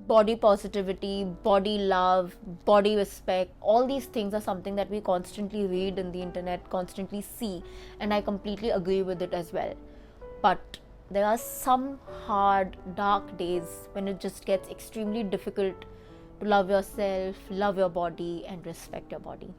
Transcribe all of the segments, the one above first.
body positivity, body love, body respect, all these things are something that we constantly read in the internet, constantly see, and I completely agree with it as well. But there are some hard, dark days when it just gets extremely difficult to love yourself, love your body, and respect your body.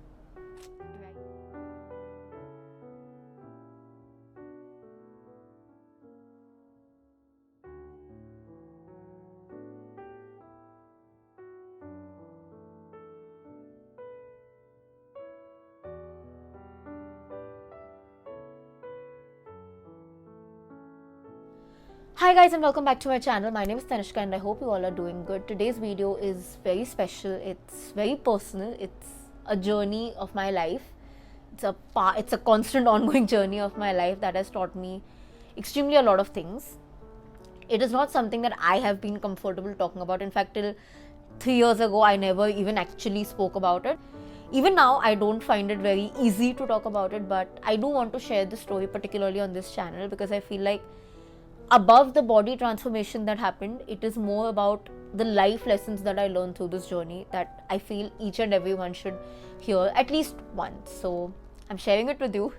Hi guys, and welcome back to my channel. My name is Tanishka and I hope you all are doing good. Today's video is very special. It's very personal. It's a journey of my life. It's a constant ongoing journey of my life that has taught me extremely a lot of things. It is not something that I have been comfortable talking about. In fact, till 3 years ago I never even actually spoke about it. Even now I don't find it very easy to talk about it, but I do want to share the story particularly on this channel because I feel like above the body transformation that happened, it is more about the life lessons that I learned through this journey that I feel each and everyone should hear at least once. So I'm sharing it with you.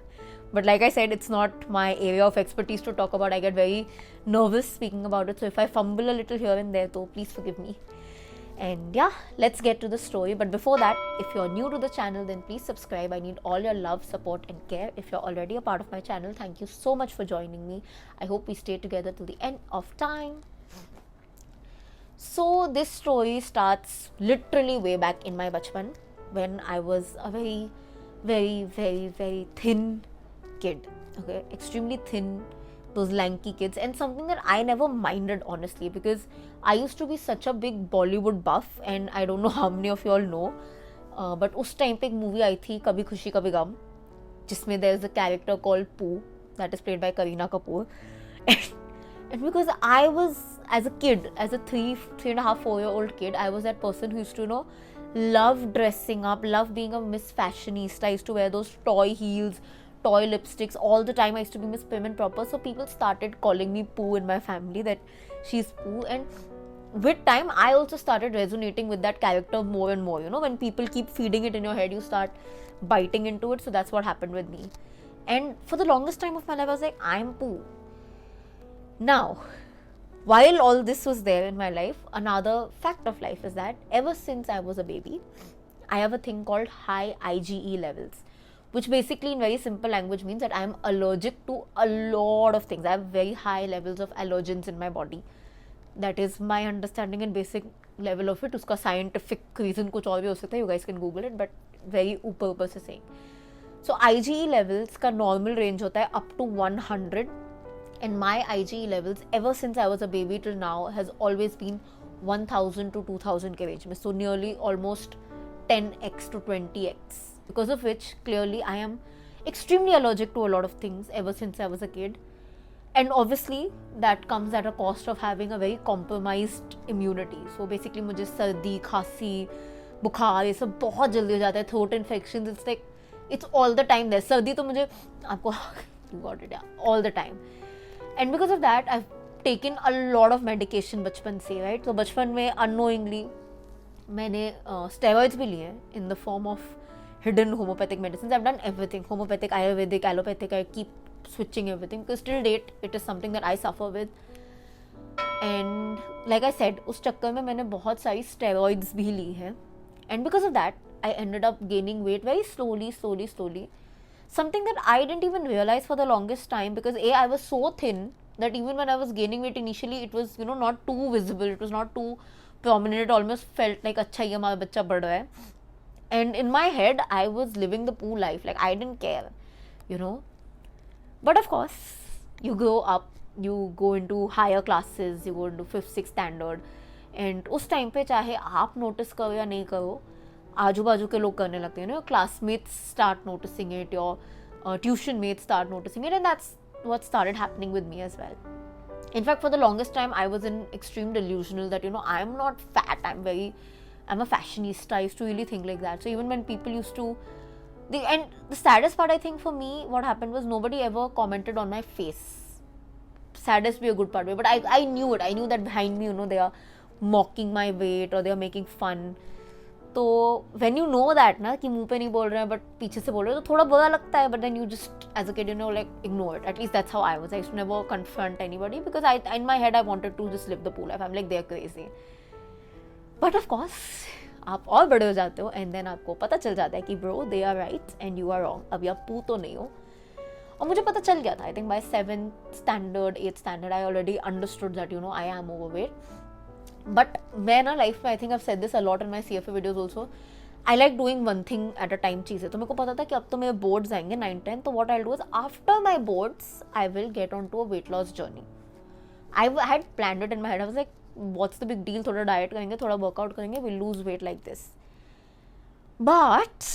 But like I said, it's not my area of expertise to talk about. I get very nervous speaking about it. So if I fumble a little here and there, though, please forgive me. And yeah, let's get to the story. But before that, if you're new to the channel, then please subscribe. I need all your love, support and care. If you're already a part of my channel, thank you so much for joining me. I hope we stay together till the end of time. So this story starts literally way back in my bachpan when I was a very, very, very, very thin kid. Okay, extremely thin, those lanky kids, and something that I never minded honestly because I used to be such a big Bollywood buff, and I don't know how many of you all know, but उस time पे एक movie आई थी कभी खुशी कभी गम, जिसमें there is a character called Pooh that is played by Kareena Kapoor, and because I was as a kid, as a 3.5, 4-year-old kid, I was that person who used to love dressing up, love being a Miss Fashionista. I used to wear those toy heels, toy lipsticks all the time. I used to be Miss Prim and Proper, so people started calling me Pooh in my family, that she's Pooh. And with time I also started resonating with that character more and more. When people keep feeding it in your head, you start biting into it. So that's what happened with me, and for the longest time of my life I was like, I'm Pooh. Now, while all this was there in my life, another fact of life is that ever since I was a baby, I have a thing called high IgE levels, which basically in very simple language means that I am allergic to a lot of things. I have very high levels of allergens in my body. That is my understanding and basic level of it. Uska scientific reason kuch aur bhi ho sakta hai, you guys can google it, but very ऊपर से saying. So IgE levels का normal range होता है up to 100, and my IgE levels ever since I was a baby till now has always been 1000 to 2000 के range में, so nearly almost 10x to 20x. Because of which, clearly, I am extremely allergic to a lot of things ever since I was a kid. And obviously, that comes at a cost of having a very compromised immunity. So basically, मुझे सर्दी, खांसी, बुखार ये सब बहुत जल्दी हो जाता है. Throat infections, it's like, it's all the time there. सर्दी तो मुझे, आपको, you got it, yeah, all the time. And because of that, I've taken a lot of medication बचपन से, right? So बचपन में unknowingly, मैंने steroids भी लिए in the form of hidden homeopathic medicines. I've done everything, homeopathic, ayurvedic, allopathic. I keep switching everything because till date it is something that I suffer with. And like I said, उस चक्कर में मैंने बहुत सारी steroids भी ली हैं, and because of that I ended up gaining weight very slowly, something that I didn't even realize for the longest time, because I was so thin that even when I was gaining weight initially, it was not too visible, it was not too prominent. It almost felt like अच्छा ये हमारा बच्चा बढ़ रहा है. And in my head, I was living the Pooh life. Like, I didn't care, But of course, you grow up, you go into higher classes, you go into 5th, 6th standard. And उस time पे चाहे आप notice करो या नहीं करो, आजू बाजू के लोग करने लगते हैं. Your classmates start noticing it, your tuition mates start noticing it, and that's what started happening with me as well. In fact, for the longest time, I was in extreme delusional that, I'm not fat, I'm a fashionista. I used to really think like that. So even when people used to, and the saddest part I think for me, what happened was nobody ever commented on my face. Saddest be a good part, but I knew it. I knew that behind me, there are mocking my weight or they are making fun. तो when you know that ना कि मुंह पे नहीं बोल रहे हैं but पीछे से बोल रहे हैं तो थोड़ा बुरा लगता है, but then you just as a kid like ignore it. At least that's how I was. I used to never confront anybody because in my head I wanted to just live the pool life. I'm like they're crazy. But of course आप और बड़े हो जाते हो and then आपको पता चल जाता है कि bro they are right and you are wrong. अभी आप पू तो नहीं हो. और मुझे पता चल गया था. I think by 7th standard 8th standard I already understood that I am overweight. But मैं ना लाइफ में I think I've said this a lot in my CFA videos also. I like doing one thing at a time चीज़ें. तो मेरे को पता था कि अब तो मेरे boards आएंगे 9-10. तो what I'll do is after my boards I will get onto a weight loss journey. I had planned it in my head. I was like, what's the big deal? थोड़ा diet करेंगे, थोड़ा workout करेंगे, we'll lose weight like this. But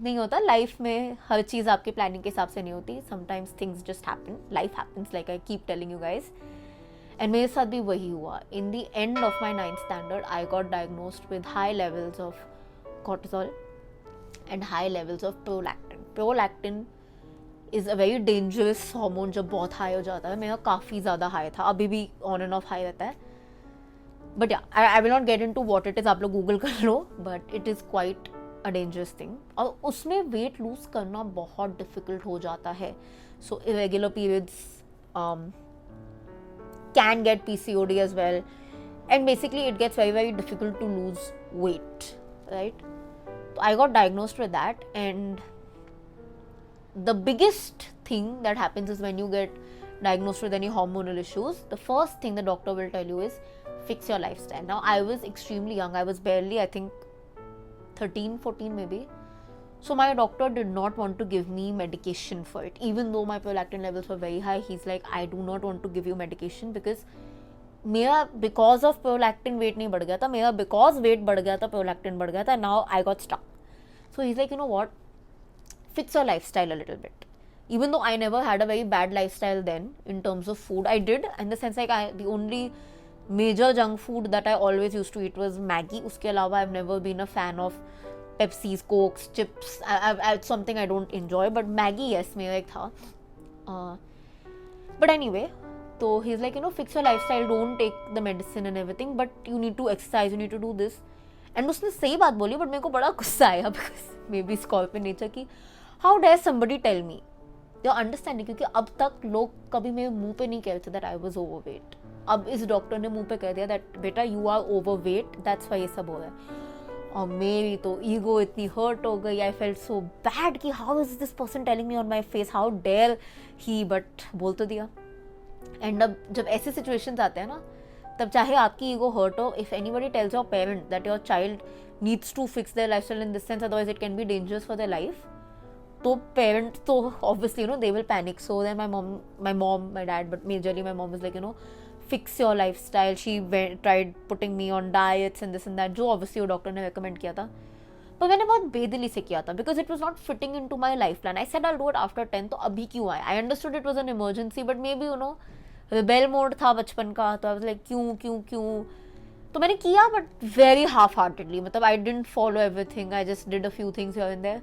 नहीं होता life में. हर चीज़ आपके planning के हिसाब से नहीं होती. Sometimes things just happen. Life happens like I keep telling you guys. And मेरे साथ भी वही हुआ. In the end of my 9th standard, I got diagnosed with high levels of cortisol and high levels of prolactin. Prolactin is a very dangerous hormone जब बहुत high हो जाता है. मेरा काफ़ी ज़्यादा high था. अभी भी on and off high रहता है. But yeah, I will not get into what it is. आप लोग Google कर लो. But it is quite a dangerous thing. और उसमें weight lose करना बहुत difficult हो जाता है. So irregular periods can get PCOD as well, and basically it gets very very difficult to lose weight, right? So I got diagnosed with that, and the biggest thing that happens is when you get diagnosed with any hormonal issues, the first thing the doctor will tell you is fix your lifestyle. Now I was extremely young. I was barely, I think 13-14 maybe. So my doctor did not want to give me medication for it. Even though my prolactin levels were very high, he's like, I do not want to give you medication because मेरा because of prolactin weight नहीं बढ़ गया था. मेरा because weight बढ़ गया था, prolactin बढ़ गया था. Now I got stuck. So he's like, you know what? Fix your lifestyle a little bit. Even though I never had a very bad lifestyle then in terms of food, I did in the sense like the only major junk food that I always used to eat was Maggi. उसके अलावा I've never been a fan of Pepsis, Cokes, chips. It's something I don't enjoy, but Maggie, yes, मेरा एक था. But anyway, so he's like, fix your lifestyle, don't take the medicine and everything, but you need to exercise, you need to do this. And उसने सही बात बोली, but मेरे को बड़ा गुस्सा आया because maybe Scorpion nature की how dare somebody tell me. You're understanding क्योंकि अब तक लोग कभी मेरे मुंह पे नहीं कह रहे थे that I was overweight. अब इस डॉक्टर ने मुंह पे कह दिया that बेटा you are overweight, that's why ये सब हो रहा है. और मेरी तो ईगो इतनी हर्ट हो गई. आई फेल्ट सो बैड कि how is this person telling me on my face, how dare he, but बोल तो दिया. एंड अब जब ऐसे सिचुएशंस आते हैं ना, तब चाहे आपकी ईगो हर्ट हो, if anybody tells your parent that your child needs to fix their lifestyle in this sense otherwise it can be dangerous for their life, तो पेरेंट तो obviously they will panic. So then my dad, but majorly my mom is like fix your lifestyle. She tried putting me on diets and this and that, जो obviously वो doctor ने recommend किया था. पर मैंने बहुत बेदिली से किया था because it was not fitting into my life plan. I said I'll do it after 10. तो अभी क्यों आया? I understood it was an emergency, but maybe rebel mode था बचपन का. तो I was like क्यों. तो मैंने किया but very half-heartedly. मतलब I didn't follow everything. I just did a few things here and there.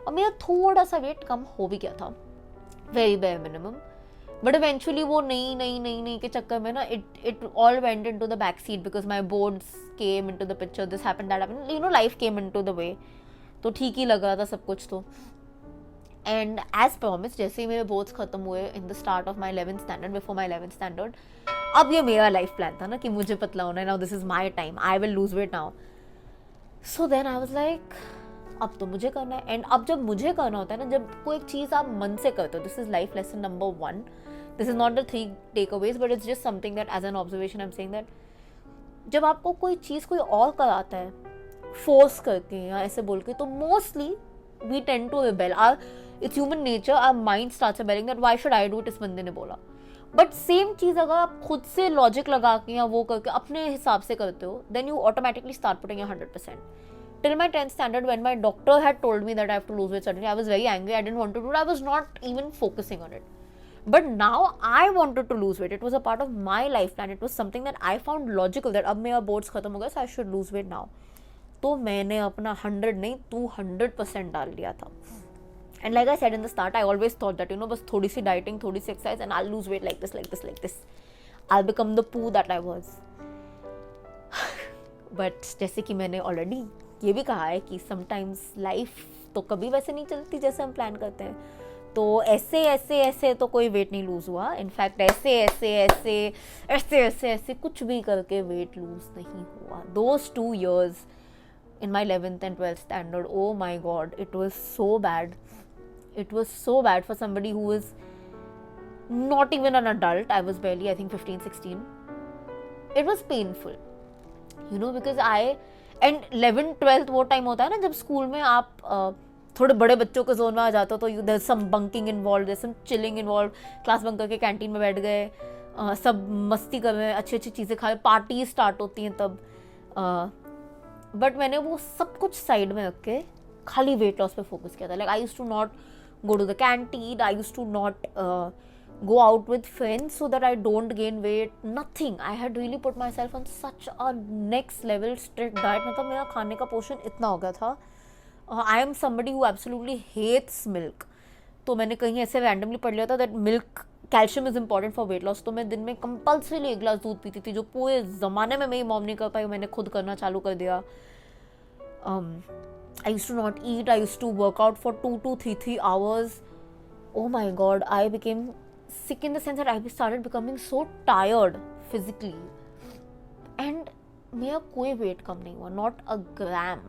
और मेरा थोड़ा सा वेट कम हो भी गया था. Very bare minimum. But eventually वो नहीं के चक्कर में ना it all went into the back seat because my boards came into the picture. This happened, that happened. Life came into the way. तो ठीक ही लग रहा था सब कुछ तो. And as promised, जैसे ही मेरे boards खत्म हुए in the start of my 11th standard, before my 11th standard, अब ये मेरा life plan था ना कि मुझे पतला होना है. Now this is my time. I will lose weight now. So then I was like, अब तो मुझे करना है. एंड अब जब मुझे करना होता है ना, जब कोई एक चीज़ आप मन से करते हो, this is life lesson number 1. This is not the 3 takeaways, but it's just something that as an observation I am saying that जब आपको कोई चीज़ कोई और कराता है फोर्स करके या ऐसे बोल के, तो mostly we tend to rebel. It's human nature, our mind starts rebelling that why should I do it, इस बंदे ने बोला. बट सेम चीज़ अगर आप खुद से लॉजिक लगा के या वो करके अपने हिसाब से करते हो, then you automatically start putting your 100%. Till my 10th standard, when my doctor had told me that I have to lose weight suddenly, I was very angry. I didn't want to do it. I was not even focusing on it. But now I wanted to lose weight. It was a part of my life plan. It was something that I found logical that अब मेरा boards खत्म हो गया, so I should lose weight now. तो मैंने अपना 100 नहीं 200% डाल लिया था. And like I said in the start, I always thought that बस थोड़ी सी dieting, थोड़ी सी exercise, and I'll lose weight like this. I'll become the poo that I was. But जैसे कि मैंने ऑलरेडी ये भी कहा है कि समटाइम्स लाइफ तो कभी वैसे नहीं चलती जैसे हम प्लान करते हैं, तो ऐसे ऐसे ऐसे तो कोई वेट नहीं लूज़ हुआ. इनफैक्ट ऐसे ऐसे ऐसे ऐसे ऐसे ऐसे कुछ भी करके वेट लूज़ नहीं हुआ. Those 2 years in my 11th and 12th standard, oh my god, it was so bad. It was so bad for somebody who was not even an adult. I was barely, I think, 15, 16. It was painful, you know, because and 11th 12th वो time होता है ना जब school में आप थोड़े बड़े बच्चों के जोन में आ जाते हो, तो there some bunking involve, there some chilling involve. Class bunk करके कैंटीन में बैठ गए, सब मस्ती कर रहे हैं, अच्छी अच्छी चीज़ें खा रहे, पार्टी स्टार्ट होती हैं तब. बट मैंने वो सब कुछ साइड में रख के खाली वेट लॉस पे फोकस किया था. Like I used to not go to the canteen, I used to not go out with friends so that I don't gain weight, nothing. I had really put myself on such a next level strict diet. मतलब मेरा खाने का portion इतना हो गया था. I am somebody who absolutely hates milk. तो मैंने कहीं ऐसे रैंडमली पढ़ लिया था that milk calcium is important for weight loss. तो मैं दिन में कंपल्सरीली 1 गिलास दूध पीती थी, जो पूरे ज़माने में मेरी मॉम नहीं कर पाई, मैंने खुद करना चालू कर दिया. I used to not eat. I used to work out for 2 to 3 hours. Oh my god, I became sick in the sense that I started becoming so tired physically. And मेरा कोई वेट कम नहीं हुआ, not a gram.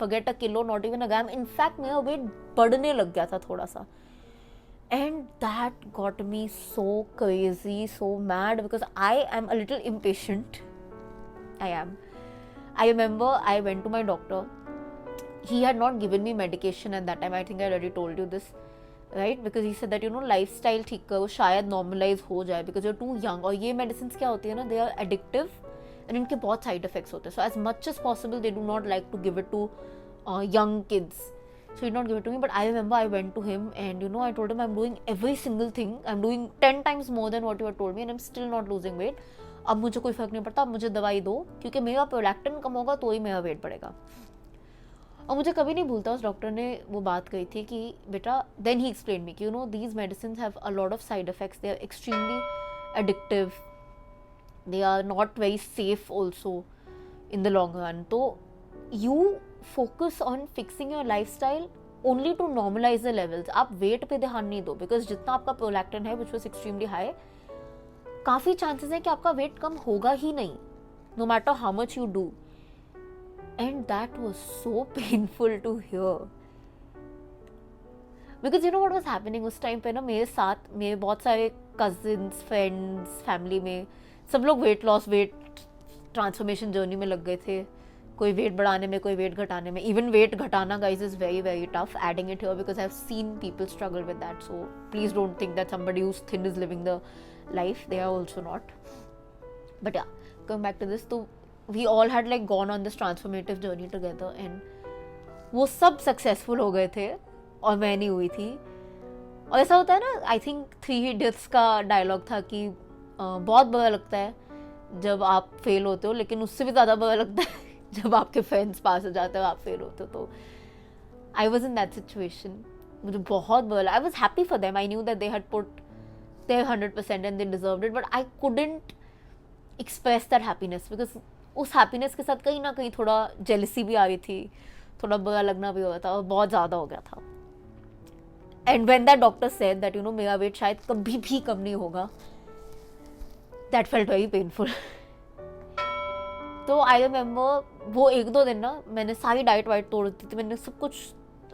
Forget a kilo, not even a gram. In fact, मेरा wait बढ़ने लग गया था थोड़ा सा. And that got me so crazy, so mad, because I am a little impatient. I am. I remember I went to my doctor. He had not given me medication at that time. I think I already told you this, right? Because he said that, you know, lifestyle ठीक करो, शायद normalize हो जाए, because you're too young. और ये medicines क्या होती है ना, they are addictive and इनके बहुत side effects होते हैं. So as much as possible, they do not like to give it to young kids. So he did not give it to me. But I remember I went to him and, you know, I told him I'm doing every single thing. I'm doing 10 times more than what you had told me and I'm still not losing weight. अब मुझे कोई फर्क नहीं पड़ता, अब मुझे दवाई दो, क्योंकि मेरा प्रोलैक्टिन कम होगा तो ही मेरा वेट बढ़ेगा. और मुझे कभी नहीं भूलता उस डॉक्टर ने वो बात कही थी कि बेटा, देन ही एक्सप्लेन मी कि, you know, these medicine have a lot of side effects, they are extremely addictive, they are not very safe also in the long run. तो you focus on fixing your life style only to normalise the levels. आप weight पे ध्यान नहीं दो, because जितना आपका prolactin है which was extremely high, काफ़ी चांसेस है कि आपका वेट कम होगा ही नहीं, no matter how much you do. And that was so painful to hear, because you know what was happening उस टाइम पे ना, मेरे साथ मेरे बहुत सारे cousins, friends, family में सब लोग weight loss, weight transformation journey में लग गए थे. कोई वेट बढ़ाने में, कोई वेट घटाने में. इवन वेट घटाना guys is very very tough. Adding it here because I have seen people struggle with that. So please don't think that somebody who's thin is living the life. They are also not. But yeah, coming back to this, तो we all had like gone on this transformative journey together and वो सब successful हो गए थे और मैं नहीं हुई थी. और ऐसा होता है ना, आई थिंक 3 Idiots का डायलॉग था कि बहुत बुरा लगता है जब आप फेल होते हो, लेकिन उससे भी ज़्यादा बुरा लगता है जब आपके फ्रेंड्स पास हो जाते हो, आप फेल होते हो. तो I was in that situation. मुझे बहुत बुरा लगा. I was happy for them. I knew that they had put their 100% and they deserved it, but I couldn't express that happiness, because उस हैप्पीनेस के साथ कहीं ना कहीं थोड़ा जेलसी भी आ रही थी, थोड़ा बुरा लगना भी हो रहा था, और बहुत ज़्यादा हो गया था. And when that doctor said that, you know, मेरा वेट शायद कभी भी कम नहीं होगा, दैट फेल्ट वेरी पेनफुल. तो आई रिमेंबर वो 1-2 दिन ना मैंने सारी डाइट वाइट तोड़ दी थी. मैंने सब कुछ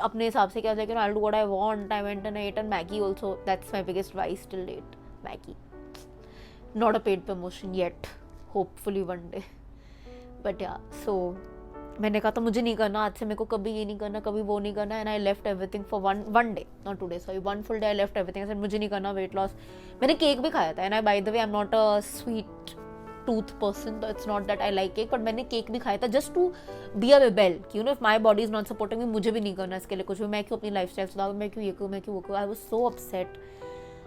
अपने हिसाब से किया, लेकिन I do what I want. I went and I ate and Maggi also. That's my biggest vice till date, Maggi. Not a paid promotion yet, hopefully one day. But yeah, so मैंने कहा था मुझे नहीं करना, आज से मेरे को कभी ये नहीं करना, कभी वो नहीं करना. And I left everything for one day, not 2 days, sorry, 1 full day I left everything. I said मुझे नहीं करना वेट लॉस. मैंने केक भी खाया था. And I, by the way, I am not a sweet tooth person, तो it's not that I like cake, but मैंने cake भी खाया था just to be a rebel. You know, if my body is not supporting me, मुझे भी नहीं करना इसके लिए कुछ भी. मैं क्यों अपनी लाइफ स्टाइल सुधारूँ, मैं क्यों ये करूँ, मैं क्यों वो करूँ. I was so upset,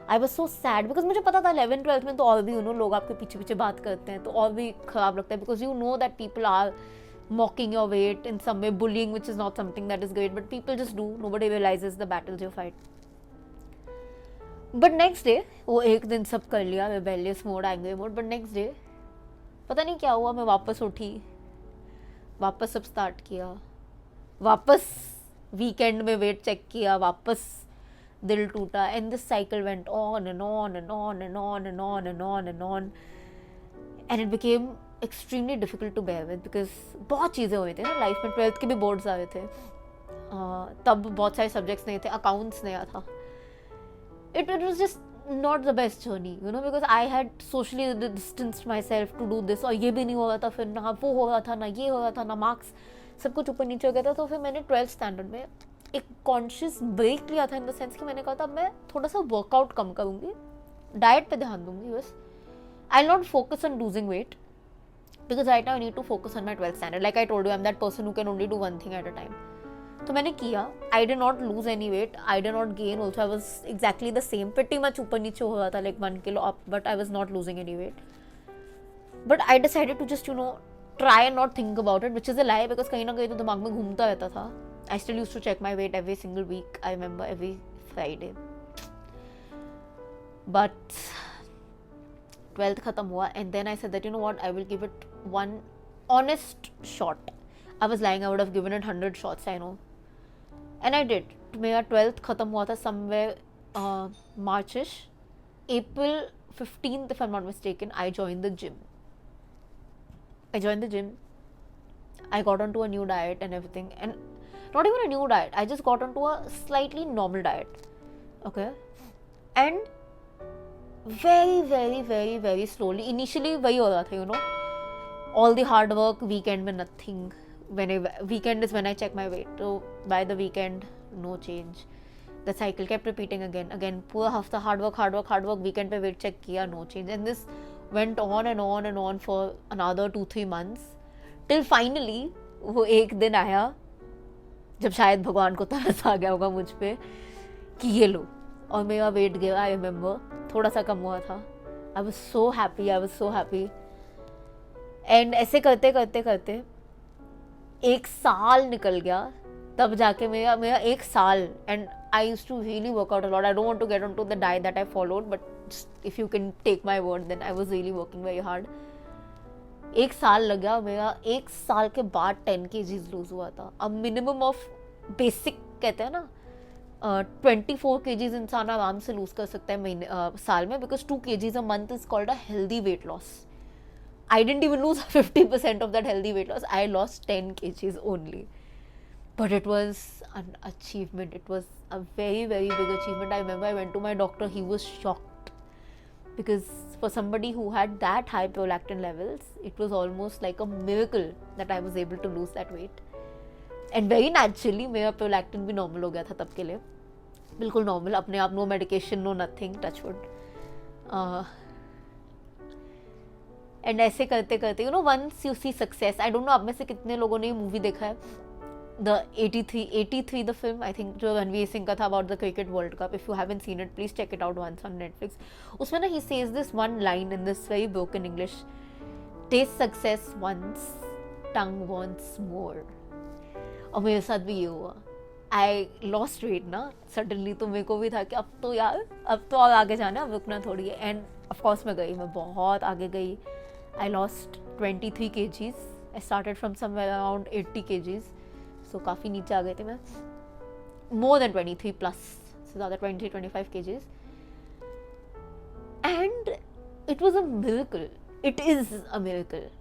I was so sad, because मुझे पता था 11th-12th में तो और भी, यू नो, लोग आपके पीछे पीछे बात करते हैं तो और भी खराब लगता है, because you know that people are mocking your weight in some way, bullying, which is not something that is great, but people just do. Nobody realizes the battles you fight. But next day, वो एक दिन सब कर लिया, rebellious mode, angry mode, but next day पता नहीं क्या हुआ, मैं वापस उठी वापस सब स्टार्ट किया, वापस वीकेंड में वेट चेक किया, वापस दिल टूटा, and this cycle went on and on and on and on and on and on and on, and it became extremely difficult to bear with, because बहुत चीज़ें हुई थी ना लाइफ में। 12th के भी बोर्ड्स आए थे, तब बहुत सारे सब्जेक्ट्स नहीं थे, अकाउंट्स नया था. It was just not the best journey, you know, because I had socially distanced myself to do this, और ये भी नहीं हो रहा था, फिर ना वो हो रहा था, ना ये हो रहा था, ना मार्क्स, सब कुछ ऊपर नीचे हो गया था. तो फिर मैंने 12th स्टैंडर्ड में एक कॉन्शियस ब्रेक लिया था, इन द सेंस कि मैंने कहा था मैं थोड़ा सा वर्कआउट कम करूँगी, डाइट पे ध्यान दूंगी बस. I not focus on losing weight, because right now I need to focus on my 12th standard. Like I told you, I am that person who can only do one thing at a time. तो मैंने किया. I did not lose any weight, I did not gain also, I was exactly the same, pretty much ऊपर नीचे हो रहा था, like 1 kilo up, but I was not losing any weight. But I decided to just try and not think about it, which is a lie, because कहीं ना कहीं तो दिमाग में घूमता रहता था. I still use to check my weight every single week, I remember every Friday. But 12th खत्म हुआ, and then I said that what, I will give it one honest shot. I was lying, I would have given it 100 shots, I know. And I did. मेरा 12th खत्म हुआ था somewhere मार्चिश. April 15th, if I'm not mistaken, I joined the gym. I got onto a new diet and everything, and not even a new diet, I just got onto a slightly normal diet, okay? And very very very very slowly, initially वही हो रहा था, all the hard work, weekend में nothing. Weekend is when I check my weight, so by the weekend no change. The cycle kept repeating again. पूरा हफ्ता hard work, weekend पे weight check किया, no change, and this went on and on and on for another 2-3 months, till finally वो एक दिन आया जब शायद भगवान को तरस आ गया होगा मुझ पे कि ये लो, और मेरा वेट गया. आई रिमेंबर थोड़ा सा कम हुआ था. I was so happy. And ऐसे करते करते एक साल निकल गया, तब जाके मेरा एक साल. And I used to really work out a lot. I don't want to get onto the diet that I followed, but if you can take my word, then I was really working very hard. एक साल लग गया मेरा. एक साल के बाद 10 kgs loose हुआ था. अब मिनिमम ऑफ बेसिक कहते हैं ना, 24 kgs इंसान आराम से लूज कर सकता है महीने साल में, because 2 kgs a month is called a healthy weight loss. I didn't even lose 50% of that healthy weight loss. I lost 10 kgs only. But it was an achievement. It was a very, very big achievement. I remember I went to my doctor. He was shocked. Because for somebody who had that high prolactin levels, it was almost like a miracle that I was able to lose that weight. And very naturally, मेरा prolactin भी normal हो गया था तब के लिए. बिल्कुल normal. अपने आप, no medication, no nothing. Touch wood. And ऐसे करते करते once you see success. I don't know आप में से कितने लोगों ने ये मूवी देखा है, the 83 the film, I think, जो रणवीर सिंह का था about the cricket world cup. If you haven't seen it, please check it out once on Netflix. उसमें ना he says this one line in this very broken English, taste success once, tongue wants more. और मेरे साथ भी ये हुआ. I lost weight ना suddenly, तो मेरे को भी था कि अब तो यार, अब तो और आगे जाना, अब रुकना थोड़ी है. एंड ऑफकोर्स मैं बहुत आगे गई. I lost 23 kgs. I started from somewhere around 80 kgs. So काफ़ी नीचे आ गए थे मैं. More than 23 plus. So ज़्यादा 23-25 kgs. And it was a miracle. It is a miracle.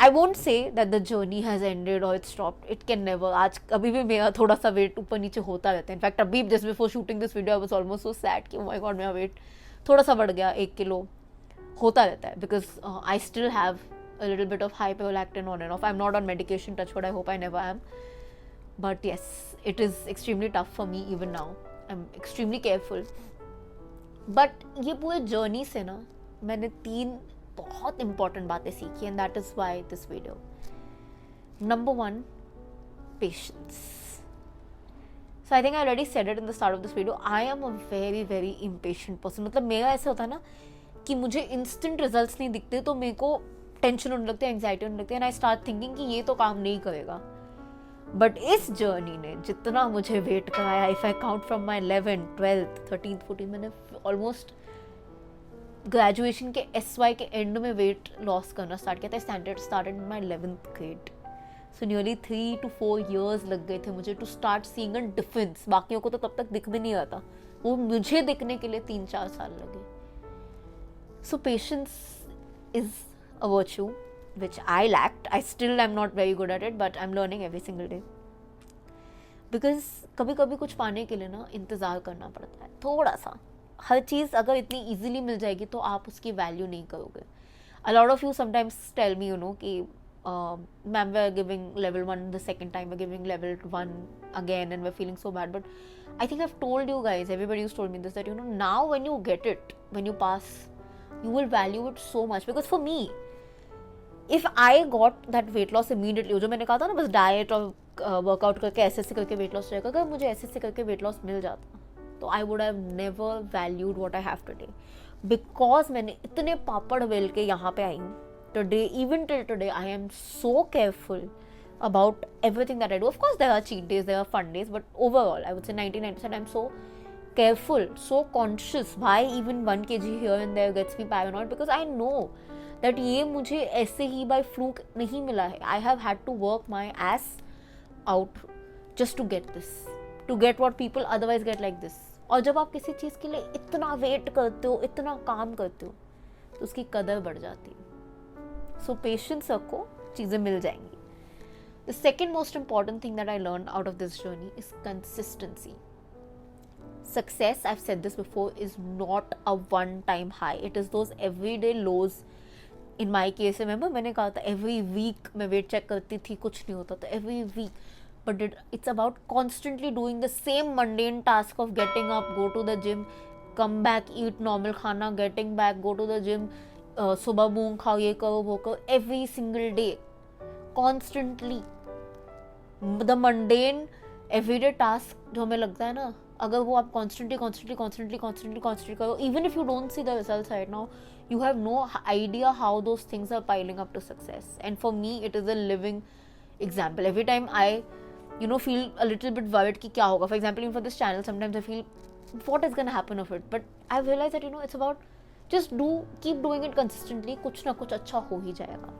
I won't say that the journey has ended or it stopped. It can never. आज अभी भी मेरा थोड़ा सा वेट ऊपर नीचे होता रहता है. In fact, अभी just before shooting this video, I was almost so sad कि oh my god, मेरा वेट थोड़ा सा बढ़ गया, 1 kilo होता रहता है, because I still have a little bit of high prolactin on and off. I am not on medication, touch wood, I hope I never am, but yes, it is extremely tough for me even now. I am extremely careful. But ये पूरे journey से ना मैंने 3 बहुत important बातें सीखी, and that is why this video. Number 1, patience. So I think I already said it in the start of this video. I am a very very impatient person. मतलब मेरा ऐसा होता है ना कि मुझे इंस्टेंट रिजल्ट्स नहीं दिखते तो मेरे को टेंशन होने लगती है, एंग्जाइटी होने लगती है, एंड आई स्टार्ट थिंकिंग कि ये तो काम नहीं करेगा. बट इस जर्नी ने जितना मुझे वेट कराया, if I count from my 11th 12th 13th 14th, मैंने ऑलमोस्ट ग्रेजुएशन के SY के एंड में वेट लॉस करना स्टार्ट किया था. Started in my 11th grade. So nearly 3 to 4 years लग गए थे मुझे to start seeing a difference. बाकियों को तो तब तक दिख भी नहीं आता, वो मुझे दिखने के लिए 3-4 साल लगे. So patience is a virtue which I lacked. I still am not very good at it, but I'm learning every single day. Because कभी कभी कुछ पाने के लिए ना इंतज़ार करना पड़ता है थोड़ा सा. हर चीज़ अगर इतनी easily मिल जाएगी तो आप उसकी वैल्यू नहीं करोगे. A lot of you sometimes tell me, कि ma'am, we're giving level 1 the second time, we're giving level 1 again and we're feeling so bad. But I think I've told you guys, everybody who's told me this, that now when you get it, when you pass, you will value it so much. Because for me, if I got that weight loss immediately, जो मैंने कहा था ना बस diet और workout करके ऐसे करके वेट लॉस रहेगा, अगर मुझे ऐसे करके वेट लॉस मिल जाता तो आई would have never valued what I have today. Because मैंने इतने पापड़ बेल के यहाँ पे आई हूँ today. Even till today I am so careful about everything that I do. Of course there are cheat days, there are fun days, but overall I would say 99% I'm so careful, so conscious. Why even 1 kg here and there gets me paranoid, because I know that ये मुझे ऐसे ही by fluke नहीं मिला है. I have had to work my ass out just to get this, to get what people otherwise get like this. और जब आप किसी चीज़ के लिए इतना वेट करते हो, इतना काम करते हो, तो उसकी कदर बढ़ जाती है. So patience रखो, चीज़ें मिल जाएंगी. The second most important thing that I learned out of this journey is consistency. Success, I've said this before, is not a one-time high. It is those everyday lows. In my case, remember मैंने कहा था every week मैं weight check करती थी, कुछ नहीं होता था every week. But it's about constantly doing the same mundane task of getting up, go to the gym, come back, eat normal खाना, getting back, go to the gym, सुबह मूंग खाओ, ये करो वो करो, every single day, constantly. The mundane everyday task जो हमें लगता है ना, अगर वो आप कॉन्स्टेंटली करो, even if you don't see the results right now, you have no idea how those things are piling up to success. And for me it is a living example. Every time I feel a little bit worried कि क्या होगा, for example even for this channel sometimes I feel what is going to happen of it, but I've realized that it's about just keep doing it consistently, कुछ ना कुछ अच्छा हो ही जाएगा.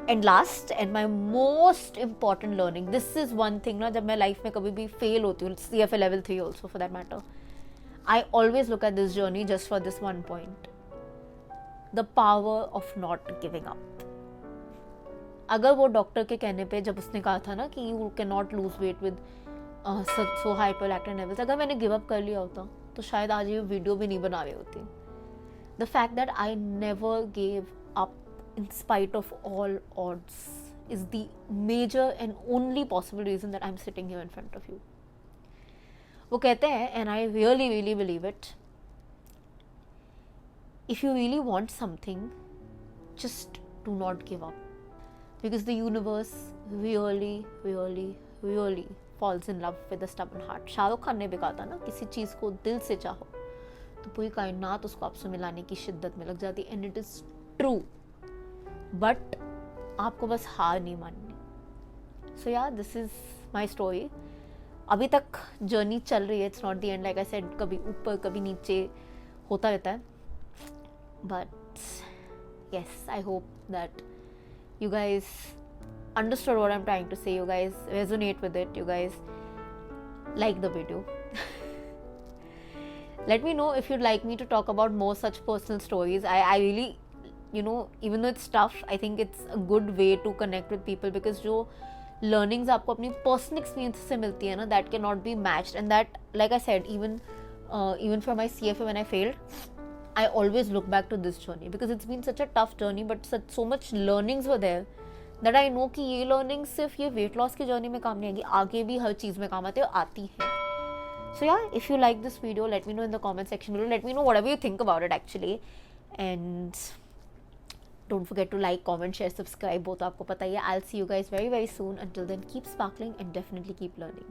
And last and my most important learning, this is one thing ना, जब मैं life में कभी भी फेल होती हूँ, CFA level 3 also for that matter, I always look at this journey just for this one point: the power of not giving up. अगर वो डॉक्टर के कहने पे, जब उसने कहा था ना कि you cannot lose weight with so high prolactin levels, अगर मैंने गिव अप कर लिया होता तो शायद आज ये वीडियो भी नहीं बना रही होती. The fact that I never gave up in spite of all odds is the major and only possible reason that I'm sitting here in front of you. वो कहते हैं, and I really really believe it, if you really want something, just do not give up, because the universe really really really falls in love with a stubborn heart. Shahrukh Khan ने भी कहा था ना, किसी चीज़ को दिल से चाहो तो पूरी कायनात उसको आपसे मिलाने की शिद्दत में लग जाती है. and it is true, but आपको बस हार नहीं माननी. सो या दिस इज़ माई स्टोरी. अभी तक जर्नी चल रही है, it's not the end. Like I said, कभी ऊपर कभी नीचे होता रहता है. But yes, I hope that you guys understood what I'm trying to say. You guys resonate with it. You guys like the video. Let me know if you'd like me to talk about more such personal stories. I really, even though it's tough, I think it's a good way to connect with people, because जो learnings आपको अपनी personal experience से मिलती है ना, that cannot be matched. And that, like I said, even for my CFA when I failed, I always look back to this journey, because it's been such a tough journey, but so much learnings were there that I know कि ये learning सिर्फ ये weight loss की journey में काम नहीं आएगी, आगे भी हर चीज़ में काम आती है. So yeah, if you like this video, let me know in the comment section below. Let me know whatever you think about it actually. And don't forget to like, comment, share, subscribe. Both आपको पता ही है. I'll see you guys very very soon. Until then, keep sparkling and definitely keep learning.